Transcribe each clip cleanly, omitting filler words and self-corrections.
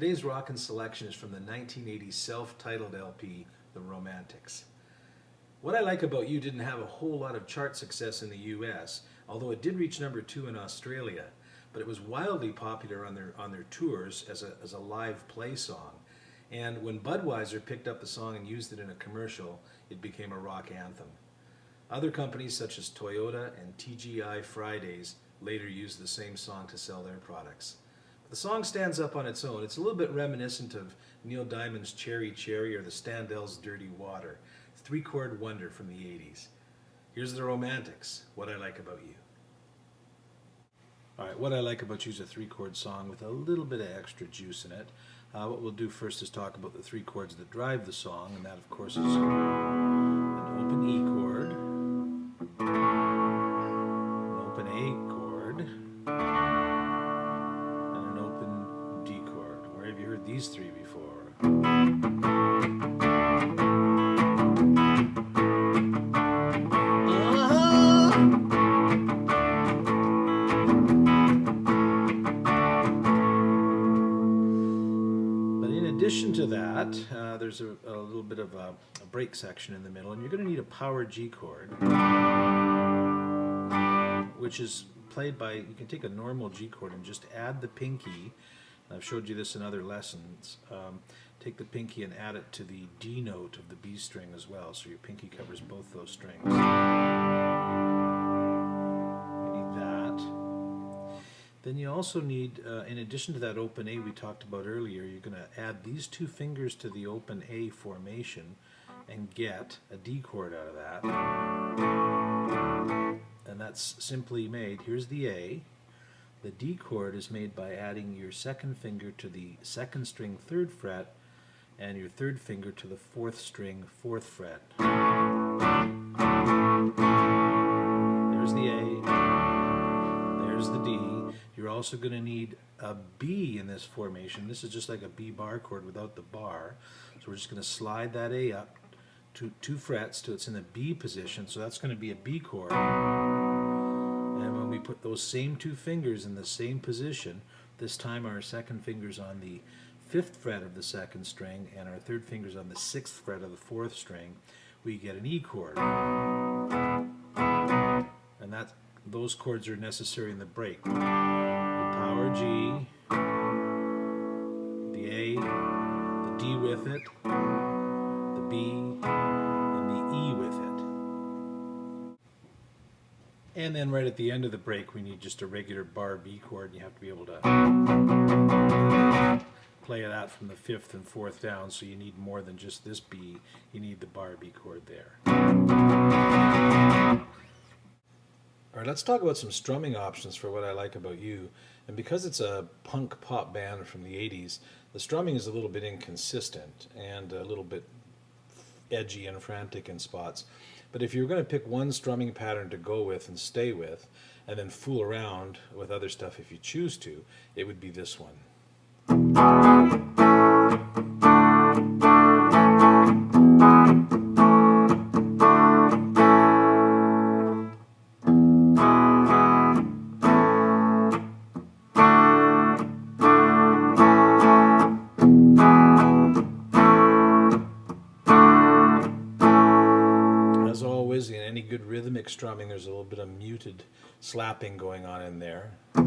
Today's Rockin' selection is from the 1980 self-titled LP, The Romantics. What I Like About You didn't have a whole lot of chart success in the US, although it did reach number 2 in Australia, but it was wildly popular on their tours as a live play song. And when Budweiser picked up the song and used it in a commercial, it became a rock anthem. Other companies such as Toyota and TGI Fridays later used the same song to sell their products. The song stands up on its own. It's a little bit reminiscent of Neil Diamond's Cherry Cherry or the Standells' Dirty Water. Three-chord wonder from the 80s. Here's The Romantics, What I Like About You. Alright, What I Like About You is a three-chord song with a little bit of extra juice in it. What we'll do first is talk about the three chords that drive the song, and that of course is an open E chord, an open A chord, and an open D chord. Where have you heard these three before? In addition to that, there's a little bit of a break section in the middle, and you're going to need a power G chord, which is played by, you can take a normal G chord and just add the pinky. I've showed you this in other lessons. Take the pinky and add it to the D note of the B string as well, so your pinky covers both those strings. You need that. Then you also need, in addition to that open A we talked about earlier, you're going to add these two fingers to the open A formation and get a D chord out of that. And that's simply made, here's the A. The D chord is made by adding your second finger to the second string 3rd fret and your third finger to the 4th string 4th fret. There's the A, there's the D. You're also going to need a B in this formation. This is just like a B bar chord without the bar. So we're just going to slide that A up to 2 frets till it's in the B position. So that's going to be a B chord. And when we put those same 2 fingers in the same position, this time our second finger's on the 5th fret of the 2nd string and our third finger's on the 6th fret of the 4th string, we get an E chord. And those chords are necessary in the break. The power G, the A, the D with it, the B, and the E with it. And then right at the end of the break we need just a regular bar B chord, and you have to be able to play that from the 5th and 4th down, so you need more than just this B, you need the bar B chord there. Alright, let's talk about some strumming options for What I Like About You. And because it's a punk pop band from the 80s, the strumming is a little bit inconsistent and a little bit edgy and frantic in spots. But if you're going to pick one strumming pattern to go with and stay with, and then fool around with other stuff if you choose to, it would be this one. As always, in any good rhythmic strumming, there's a little bit of muted slapping going on in there. Now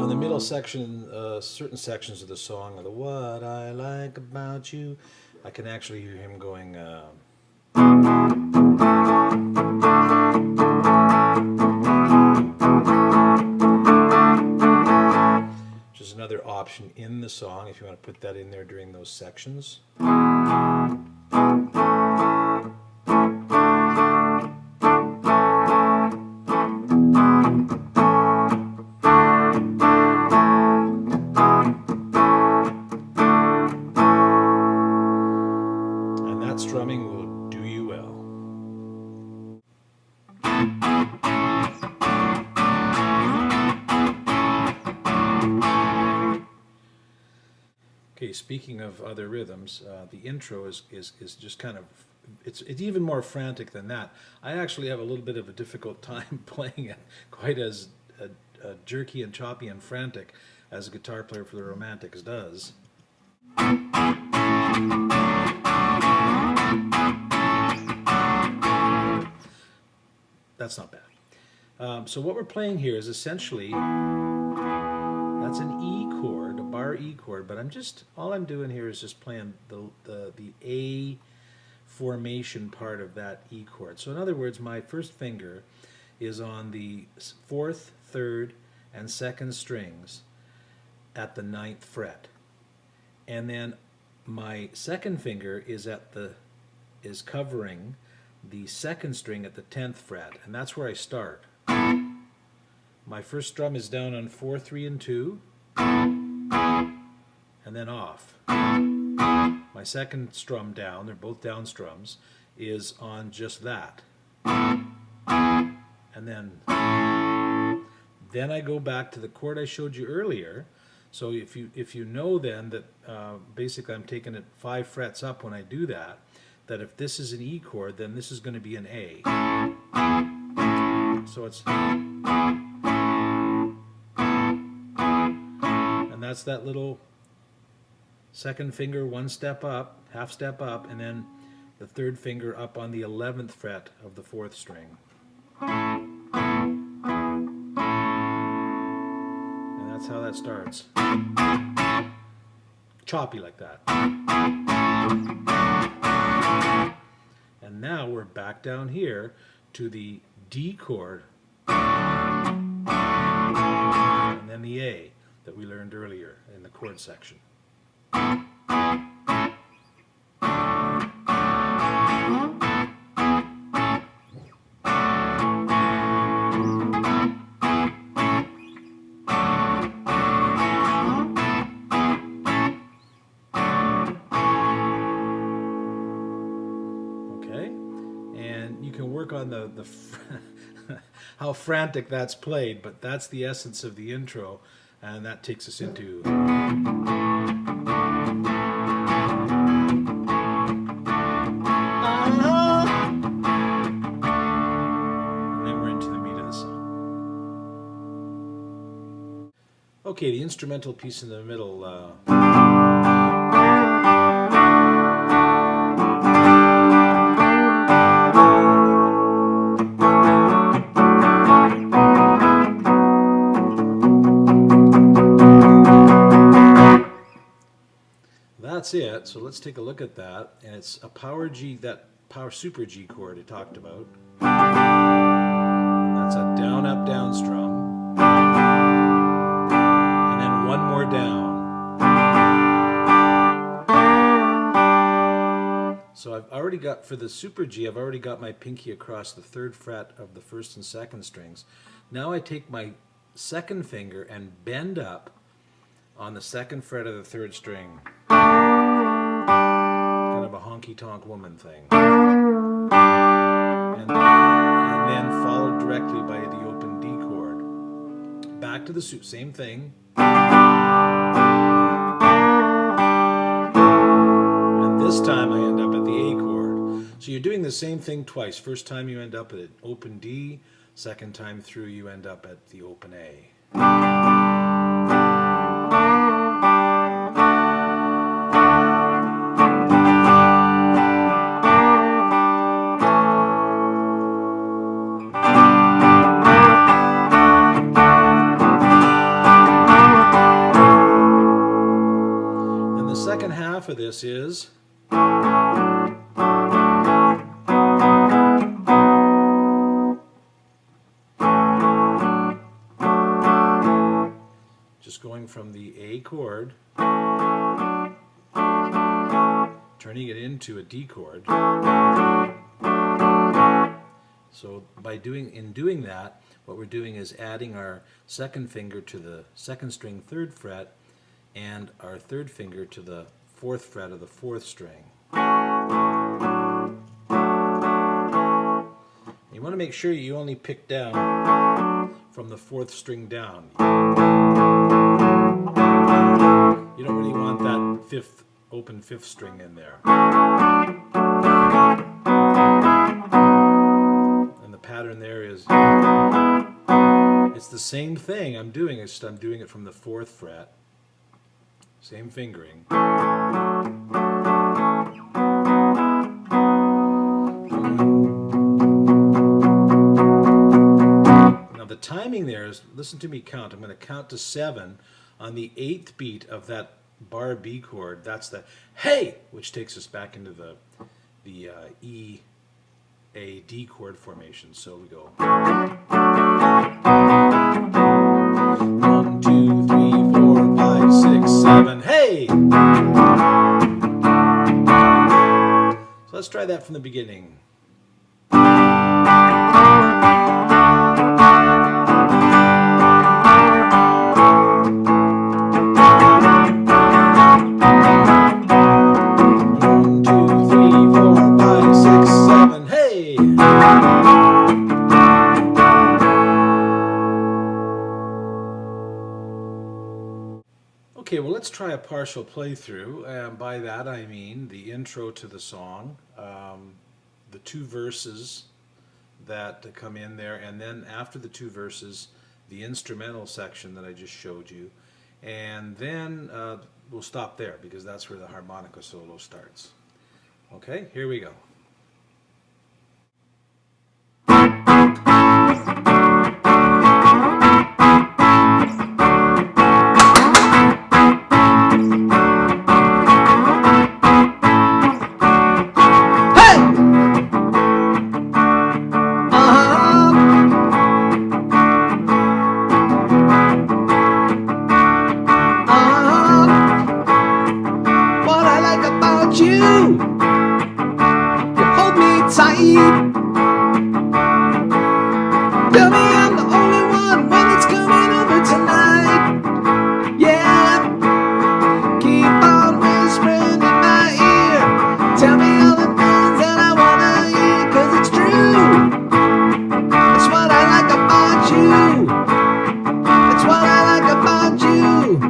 in the middle section, certain sections of the song, the What I Like About You, I can actually hear him going which is another option in the song if you want to put that in there during those sections. And that strumming will do you well. Okay, speaking of other rhythms, the intro is just kind of, it's even more frantic than that. I actually have a little bit of a difficult time playing it quite as jerky and choppy and frantic as a guitar player for the Romantics does. That's not bad. So what we're playing here is essentially, that's an E chord, a bar E chord, but all I'm doing here is just playing the A formation part of that E chord. So in other words, my first finger is on the 4th, 3rd, and 2nd strings at the 9th fret. And then my second finger is covering the 2nd string at the 10th fret, and that's where I start. My first strum is down on 4, 3, and 2, and then off. My second strum down, they're both down strums, is on just that. And then I go back to the chord I showed you earlier. So if you know then that basically I'm taking it 5 frets up when I do that, that if this is an E chord, then this is going to be an A. So it's, and that's that little second finger 1 step up, half step up, and then the 3rd finger up on the 11th fret of the 4th string. And that's how that starts. Choppy like that. And now we're back down here to the D chord and then the A that we learned earlier in the chord section. On the how frantic that's played, but that's the essence of the intro, and that takes us into and then we're into the meat of the song. Okay, the instrumental piece in the middle. That's it. So let's take a look at that, and it's a power G, that power super G chord I talked about. And that's a down up down strum, and then one more down. So I've already got, for the super G, I've already got my pinky across the 3rd fret of the 1st and 2nd strings. Now I take my 2nd finger and bend up on the 2nd fret of the 3rd string. Kind of a honky-tonk woman thing. And then followed directly by the open D chord. Back to the same thing. And this time I end up at the A chord. So you're doing the same thing twice. First time you end up at open D, second time through you end up at the open A. For this is just going from the A chord, turning it into a D chord. So by doing that, what we're doing is adding our 2nd finger to the 2nd string 3rd fret and our 3rd finger to the 4th fret of the 4th string. You want to make sure you only pick down from the 4th string down. You don't really want that open fifth string in there. And the pattern there is, it's the same thing I'm doing, it's just I'm doing it from the 4th fret. Same fingering. Now the timing there is, listen to me count. I'm going to count to 7 on the 8th beat of that bar B chord. That's the hey, which takes us back into the E, A, D chord formation. So we go 1, 2, 3, 4, 5, 6, 7. Hey! So let's try that from the beginning. Okay, well, let's try a partial playthrough. By that I mean the intro to the song, the 2 verses that come in there, and then after the 2 verses, the instrumental section that I just showed you. And then we'll stop there because that's where the harmonica solo starts. Okay, here we go. Tell me I'm the only one when it's coming over tonight. Yeah, keep on whispering in my ear. Tell me all the things that I wanna hear, 'cause it's true. That's what I like about you. That's what I like about you.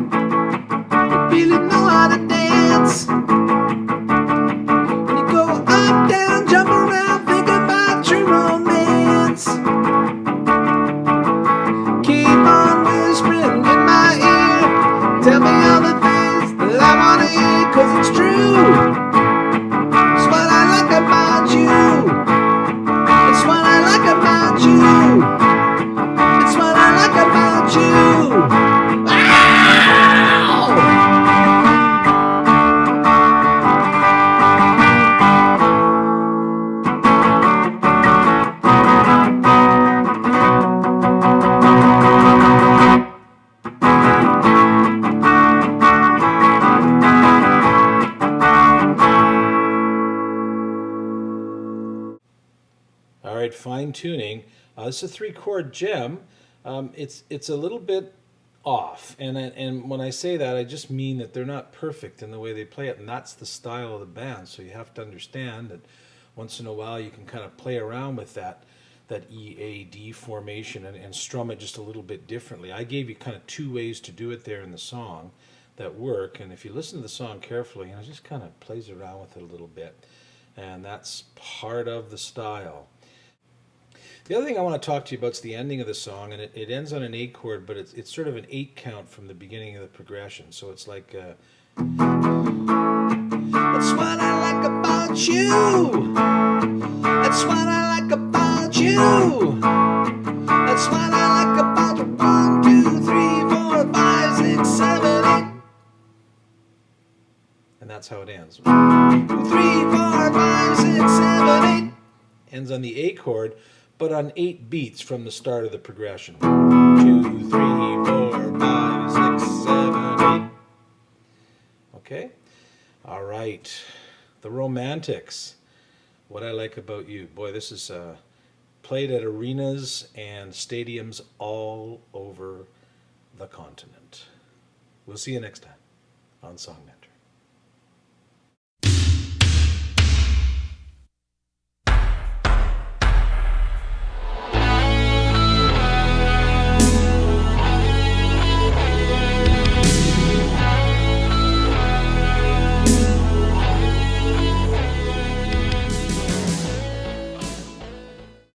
You really know how to dance. You go up, down, jump around, think about true romance. Tell me all the things that I wanna hear, 'cause it's true. It's what I like about you. It's what I like about you. It's what I like about you. All right, fine tuning. This is a 3-chord gem. It's a little bit off, and when I say that, I just mean that they're not perfect in the way they play it, and that's the style of the band. So you have to understand that once in a while you can kind of play around with that E, A, D formation and strum it just a little bit differently. I gave you kind of 2 ways to do it there in the song that work, and if you listen to the song carefully, it just kind of plays around with it a little bit, and that's part of the style. The other thing I want to talk to you about is the ending of the song, and it ends on an 8 chord, but it's sort of an 8 count from the beginning of the progression. So it's like, that's what I like about you. That's what I like about you. That's what I like about you. 1, 2, 3, 4, 5, 6, 7, 8. And that's how it ends. 1, 2, 3, 4, 5, 6, 7, 8. Ends on the A chord, but on 8 beats from the start of the progression. 1, 2, 3, 4, 5, 6, 7, 8. Okay? All right. The Romantics. What I Like About You. Boy, this is played at arenas and stadiums all over the continent. We'll see you next time on Song Mentor.